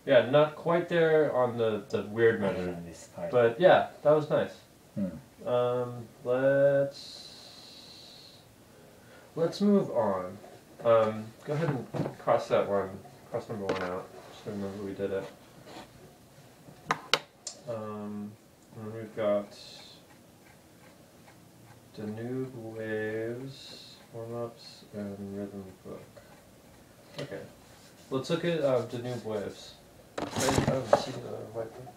Yeah, not quite there on the weird measure. This part. But yeah, that was nice. Let's move on. Go ahead and cross that one, cross number 1 out, just to remember we did it. And we've got Danube Waves, warm-ups, and rhythm book. Okay, let's look at Danube Waves. See the whiteboard.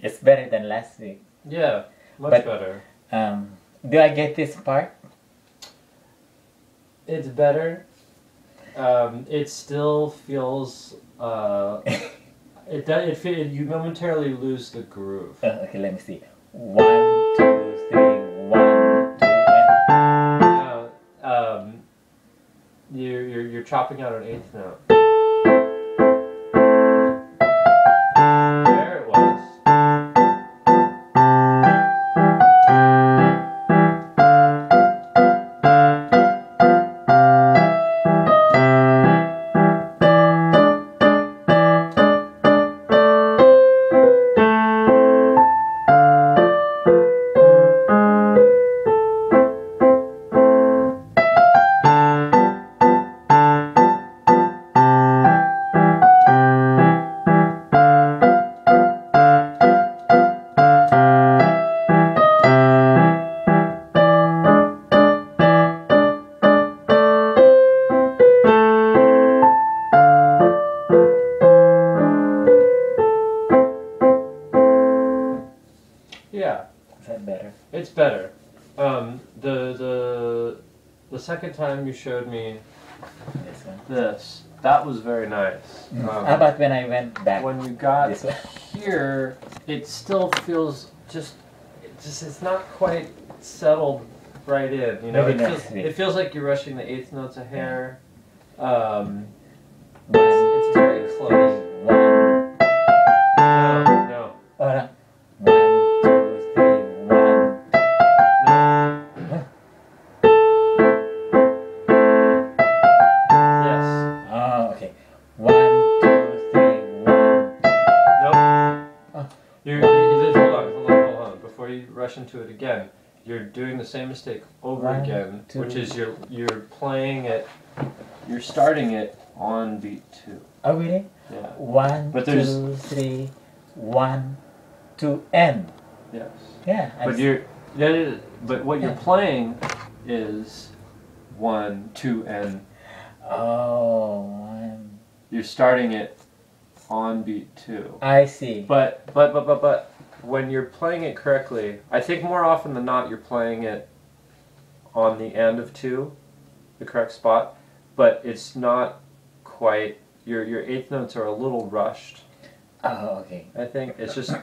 It's better than last week. Yeah, much But, better. Do I get this part? It's better. It still feels. You momentarily lose the groove. Okay, let me see. 1, 2, 3, 1, 2, and You're chopping out an 8th note. There it was. Yeah. is that better? It's better. The second time you showed me This one. this, that was very nice. How about when I went back? When you got This one. here, it still feels it's not quite settled right in. You know, Maybe next week. it feels like you're rushing the 8th notes a hair. One, It's very two, close. three, 1. No. Oh, no. 1, 2, 3, 1. Yes. Oh, okay. 1, 2, 3, 1. Nope. Oh. Hold on. Before you rush into it again, you're doing the same mistake over 1, again, 2. which is you're playing it, you're starting it on beat 2. Oh, really? Yeah. 1, But there's- 2, 3, 1, 2, and. Yes. Yeah. But what you're playing is 1, 2, and Oh, you're starting it on beat 2. I see. But when you're playing it correctly, I think more often than not you're playing it on the end of 2, the correct spot, but it's not quite, your eighth notes are a little rushed. Oh, okay. I think it's just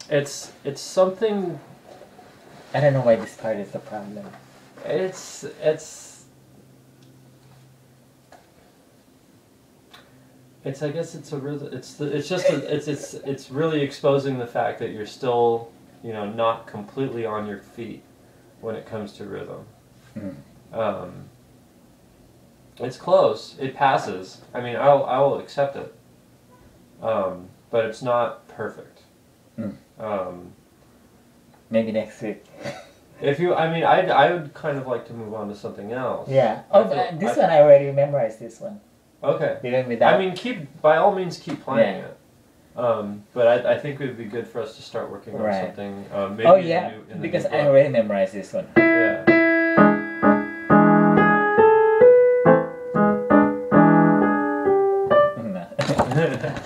it's something. I don't know why this part is the problem. It's I guess it's a rhythm. It's really exposing the fact that you're still, not completely on your feet when it comes to rhythm. Mm. It's close. It passes. I mean, I will accept it. But it's not perfect. Mm. Maybe next week. I would kind of like to move on to something else. Yeah. Oh, this one I already memorized. This one. Okay. Even without. I mean, by all means keep playing it. But I think it would be good for us to start working on something. Maybe oh yeah, in the because new I book. already memorized this one. Yeah.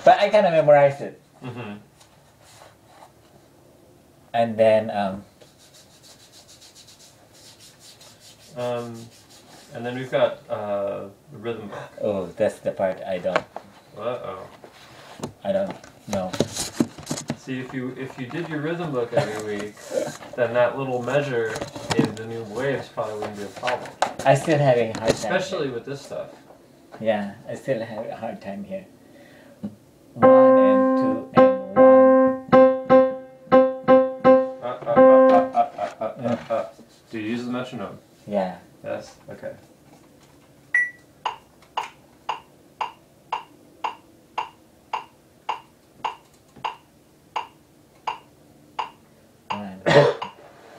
But I kind of memorized it. Mm-hmm. And then and then we've got the rhythm book. oh, that's the part I don't know. See, if you did your rhythm book every week, then that little measure in the new waves probably wouldn't be a problem. I still having a hard time. Especially with this stuff. Yeah, I still have a hard time here. 1 and 2 and 1. Do you use the metronome? Yeah. Yes? Okay.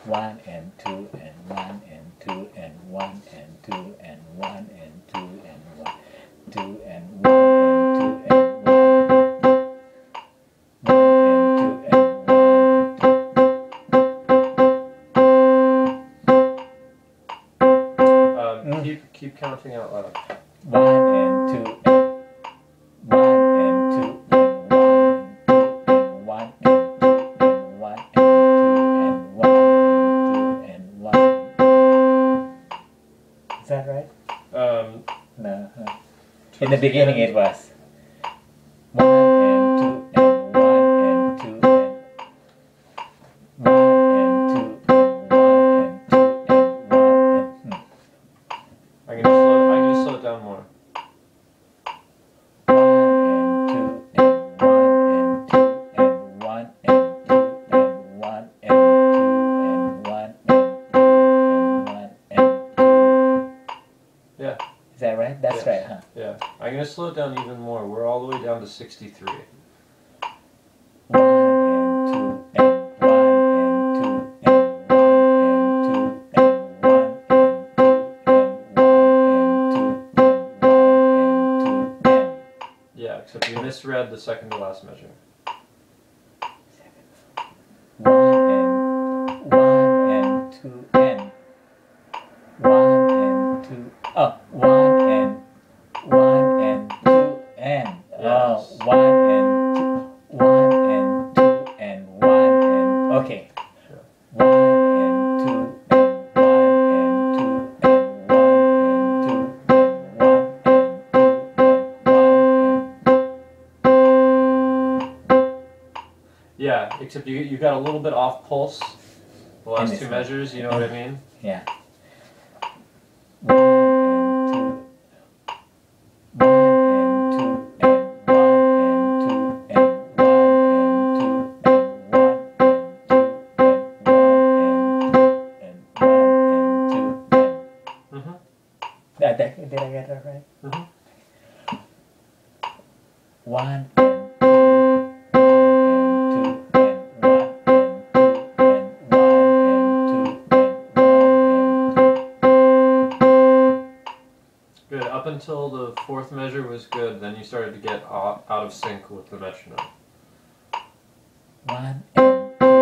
One and 2 and 1 and 2 and 1 and 2 and 1 and 2 and 1, 2 and 1 and 2 and 1, 1 and 2 and 1. Keep counting out loud. 1 and 2 and 1 and 2 and 1 and 2 and 1 and 2 and 1 and 1 and 2 and 1. Is that right? No. In the beginning it was 1 and 2 and 1 and 2 and 1 and 2 and 1 and 2 and 1 and I'm gonna slow it down more. 1 and 2 and 1 and 2 and 1 and 2 and 1 and 2 and 1 and 2 and 1 and 2. Yeah. Is that right? That's right, huh? Yeah. I'm gonna slow it down even more. We're all the way down to 63. 1 and 2 and 1 and 2 and 1 and 2 and 1 and 2 and 1 and 2 and 1 and 2 and. Yeah, except you misread the second to last measure. 1 and 2 and 1 and 2. Oh, 1 and 2 and. Oh, 1 and 2, 1 and 2 and 1 and. Okay. 1 and 2 and 1 and 2 and 1 and 2 and 1 and 2 and 1 and. Yeah, except you got a little bit off pulse. The last this two one. measures, you know what I mean? Yeah. 1 and 2. 1 and 2 and 1 and 2 and 1 and 2 and 1 and 2 and 1 and 2 and 1 and 2 and. Did I get that right? Mm-hmm. 1 and 2 and 2 and 1 and 2 and 1 and 2 and 1 and 2. Good. Up until the fourth measure was good, then you started to get out of sync with the metronome. 1 and 2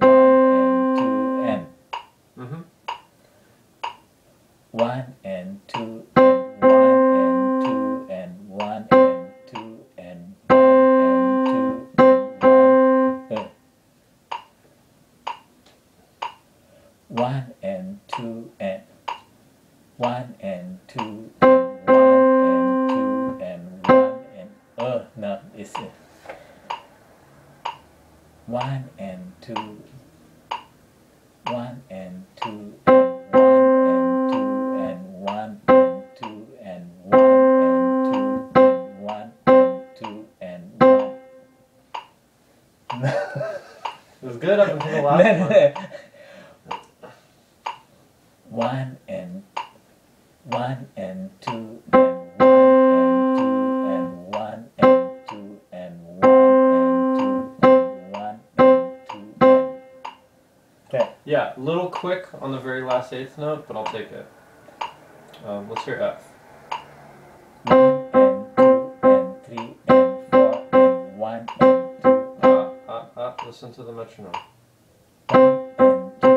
and Mm-hmm. 1 and 2 and 1 and 2 and 1 and 2 and 1 and 2 and 1 and 2 and 1 and 2 and 1 and 2 and 1 and no, it's 1 and 2 1 and 2 and 1 and 2 and 1 and 2 and 1 and 2 and 1 and 2 and 1. It was good up until the last one. 1 and 1 and 2 and 1 and 2 and 1 and 2 and 1 and 1 and 2 and okay. Yeah, a little quick on the very last eighth note, but I'll take it. Let's hear F. 1 and 2 and 3 and 4 and 1 and 2. Listen to the metronome. 1 and 2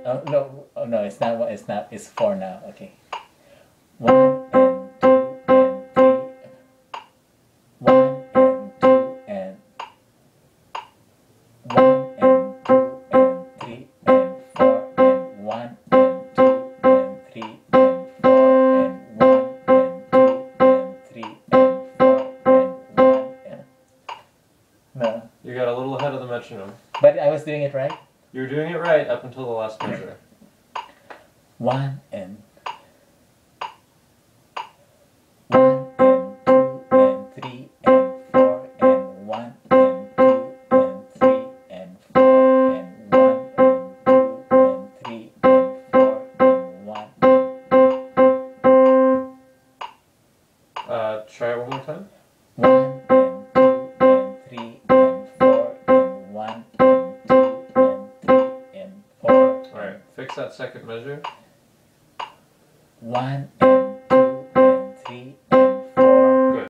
and 1. Oh no, it's not 1. It's not. It's 4 now. Okay. 1 and 2 and 3. 1 and 2 and 1 and 2 and 3 and 4 and 1 and 2 and 3 and 4 and 1 and 2 and 3 and 4 and 1 and no. You got a little ahead of the metronome. But I was doing it right. You were doing it right up until the last measure. 1 and 1 and 2 and 3 and 4 and 1 and 2 and 3 and 4 and 1 and 2 and 3 and 4 and 1. Try it one more time. 1 and 2 and 3 and 4 and 1 and 2 and 3 and 4. Alright, fix that second measure. 1 and 2 and 3 and